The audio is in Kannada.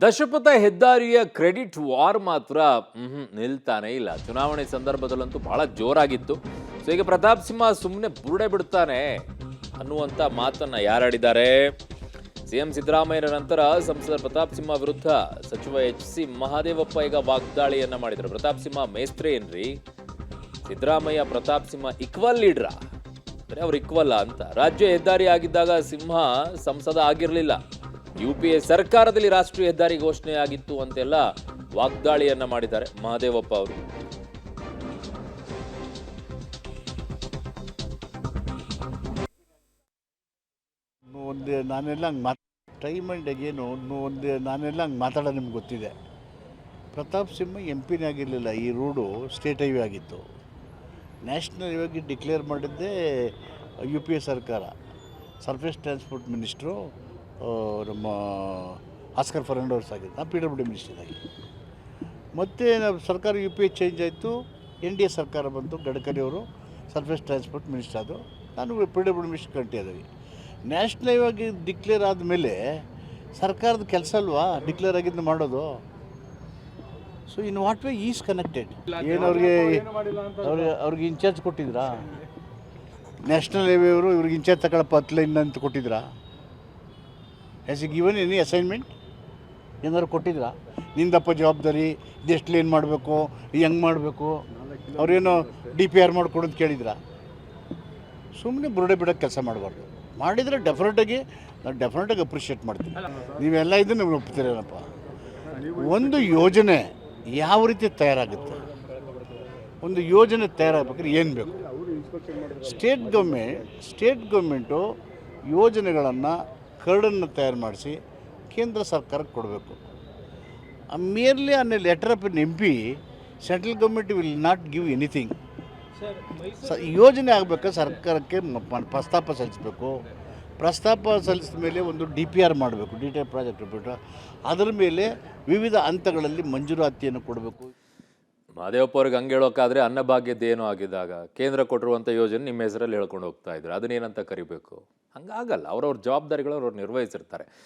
ದಶಪಥ ಹೆದ್ದಾರಿಯ ಕ್ರೆಡಿಟ್ ವಾರ್ ಮಾತ್ರ ನಿಲ್ತಾನೆ ಇಲ್ಲ. ಚುನಾವಣೆ ಸಂದರ್ಭದಲ್ಲಂತೂ ಬಹಳ ಜೋರಾಗಿತ್ತು. ಸೊ ಈಗ ಪ್ರತಾಪ್ ಸಿಂಹ ಸುಮ್ಮನೆ ಬುರುಡೆ ಬಿಡ್ತಾನೆ ಅನ್ನುವಂಥ ಮಾತನ್ನ ಯಾರಾಡಿದ್ದಾರೆ? ಸಿಎಂ ಸಿದ್ದರಾಮಯ್ಯರ ನಂತರ ಸಂಸದ ಪ್ರತಾಪ್ ಸಿಂಹ ವಿರುದ್ಧ ಸಚಿವ ಎಚ್.ಸಿ. ಮಹದೇವಪ್ಪ ಈಗ ವಾಗ್ದಾಳಿಯನ್ನ ಮಾಡಿದರು. ಪ್ರತಾಪ್ ಸಿಂಹ ಮೇಸ್ತ್ರಿ ಏನ್ರಿ? ಸಿದ್ದರಾಮಯ್ಯ ಪ್ರತಾಪ್ ಸಿಂಹ ಈಕ್ವಲ್ ಲೀಡ್ರಾ? ಅಂದ್ರೆ ಅವ್ರು ಈಕ್ವಲ್ ಅಂತ. ರಾಜ್ಯ ಹೆದ್ದಾರಿ ಆಗಿದ್ದಾಗ ಸಿಂಹ ಸಂಸದ ಆಗಿರಲಿಲ್ಲ. ಯುಪಿಎ ಸರ್ಕಾರದಲ್ಲಿ ರಾಷ್ಟ್ರೀಯ ಹೆದ್ದಾರಿ ಘೋಷಣೆ ಆಗಿತ್ತು ಅಂತೆಲ್ಲ ವಾಗ್ದಾಳಿಯನ್ನ ಮಾಡಿದ್ದಾರೆ ಮಹದೇವಪ್ಪ ಅವರು. ಒಂದು ನಾನೆಲ್ಲ ಹಂಗೆ ಟೈಮ್ ಆ್ಯಂಡ್ ಅಗೇನು ನಾನೆಲ್ಲ ಹಂಗೆ ಮಾತಾಡೋದು ನಿಮ್ಗೆ ಗೊತ್ತಿದೆ. ಪ್ರತಾಪ್ ಸಿಂಹ ಎಂ ಪಿನೇ ಆಗಿರಲಿಲ್ಲ, ಈ ರೋಡು ಸ್ಟೇಟ್ ಹೈವೇ ಆಗಿತ್ತು. ನ್ಯಾಷನಲ್ ಹೈವೇಗೆ ಡಿಕ್ಲೇರ್ ಮಾಡಿದ್ದೇ ಯು ಪಿ ಎ ಸರ್ಕಾರ. ಸರ್ಫೇಸ್ ಟ್ರಾನ್ಸ್ಪೋರ್ಟ್ ಮಿನಿಸ್ಟ್ರು ನಮ್ಮ ಆಸ್ಕರ್ ಫರ್ನಾಂಡೋಸ್ ಆಗಿದ್ದು, ನಾನು ಪಿ ಡಬ್ಲ್ಯೂ ಡಿ ಮಿನಿಸ್ಟರ್ ಆಗಿ. ಮತ್ತು ನಾವು ಸರ್ಕಾರ ಯು ಪಿ ಎ ಚೇಂಜ್ ಆಯಿತು, ಎನ್ ಡಿ ಎ ಸರ್ಕಾರ ಬಂತು, ಗಡ್ಕರಿ ಅವರು ಸರ್ಫೇಸ್ ಟ್ರಾನ್ಸ್ಪೋರ್ಟ್ ಮಿನಿಸ್ಟರ್ ಆದರು, ನಾನು ಪಿ ಡಬ್ಲ್ಯೂ ಡಿ ಮಿನಿಸ್ಟರ್ ಕಂಟಿ ಆದವಿ. ನ್ಯಾಷನಲ್ ಹೈವಾಗಿ ಡಿಕ್ಲೇರ್ ಆದಮೇಲೆ ಸರ್ಕಾರದ ಕೆಲಸ ಅಲ್ವಾ ಡಿಕ್ಲೇರ್ ಆಗಿದ್ದು ಮಾಡೋದು. So in what way is connected? ಏನು ಅವ್ರಿಗೆ ಇನ್ಚಾರ್ಜ್ ಕೊಟ್ಟಿದ್ರಾ? ನ್ಯಾಷನಲ್ ಹೈವೇ ಅವರು ಇವ್ರಿಗೆ ಇನ್ಚಾರ್ಜ್ ತಗೊಳಪ್ಪ 10 ಲೈನ್ ಅಂತ ಕೊಟ್ಟಿದ್ರಾ? Has he given any assignment? ಏನಾದ್ರು ಕೊಟ್ಟಿದ್ರಾ? ನಿಂದಪ್ಪ ಜವಾಬ್ದಾರಿ, ಇದೆಷ್ಟು ಲೈನ್ ಮಾಡಬೇಕು, ಹೆಂಗೆ ಮಾಡಬೇಕು, ಅವ್ರೇನೋ ಡಿ ಪಿ ಆರ್ ಮಾಡಿಕೊಡು ಅಂತ ಕೇಳಿದ್ರಾ? ಸುಮ್ಮನೆ ಬುರುಡೆ ಬಿಡೋಕ್ಕೆ ಕೆಲಸ ಮಾಡಬಾರ್ದು. ಮಾಡಿದರೆ ಡೆಫಿನೆಟಾಗಿ ಅಪ್ರಿಷಿಯೇಟ್ ಮಾಡ್ತೀನಿ. ನೀವೆಲ್ಲ ಇದನ್ನು ಒಪ್ತೀರೇನಪ್ಪ? ಒಂದು ಯೋಜನೆ ಯಾವ ರೀತಿ ತಯಾರಾಗುತ್ತೆ, ಒಂದು ಯೋಜನೆ ತಯಾರಾಗಬೇಕಾದ್ರೆ ಏನು ಬೇಕು? ಸ್ಟೇಟ್ ಗೌರ್ಮೆಂಟು ಯೋಜನೆಗಳನ್ನು ಕರಡನ್ನು ತಯಾರು ಮಾಡಿಸಿ ಕೇಂದ್ರ ಸರ್ಕಾರಕ್ಕೆ ಕೊಡಬೇಕು. Merely on A letter of N M P, central government will not give anything. ಯೋಜನೆ ಆಗಬೇಕಾದ್ರೆ ಸರ್ಕಾರಕ್ಕೆ ಪ್ರಸ್ತಾಪ ಸಲ್ಲಿಸಬೇಕು. ಪ್ರಸ್ತಾಪ ಸಲ್ಲಿಸಿದ ಮೇಲೆ ಒಂದು ಡಿ ಪಿ ಆರ್ ಮಾಡಬೇಕು, ಡಿಟೇಲ್ ಪ್ರಾಜೆಕ್ಟ್ ರಿಪೋರ್ಟ್. ಅದರ ಮೇಲೆ ವಿವಿಧ ಹಂತಗಳಲ್ಲಿ ಮಂಜೂರಾತಿಯನ್ನು ಕೊಡಬೇಕು. ಮಹದೇವಪ್ಪ ಅವ್ರಿಗೆ ಹಂಗೆ ಹೇಳೋಕ್ಕಾದ್ರೆ ಅನ್ನಭಾಗ್ಯದ್ದೇನೋ ಆಗಿದ್ದಾಗ ಕೇಂದ್ರ ಕೊಟ್ಟಿರುವಂಥ ಯೋಜನೆ ನಿಮ್ಮ ಹೆಸರಲ್ಲಿ ಹೇಳ್ಕೊಂಡು ಹೋಗ್ತಾ ಇದ್ರು, ಅದನ್ನೇನಂತ ಕರಿಬೇಕು? ಹಂಗಾಗಲ್ಲ. ಅವ್ರವ್ರ ಜವಾಬ್ದಾರಿಗಳು ಅವ್ರು ನಿರ್ವಹಿಸಿರ್ತಾರೆ.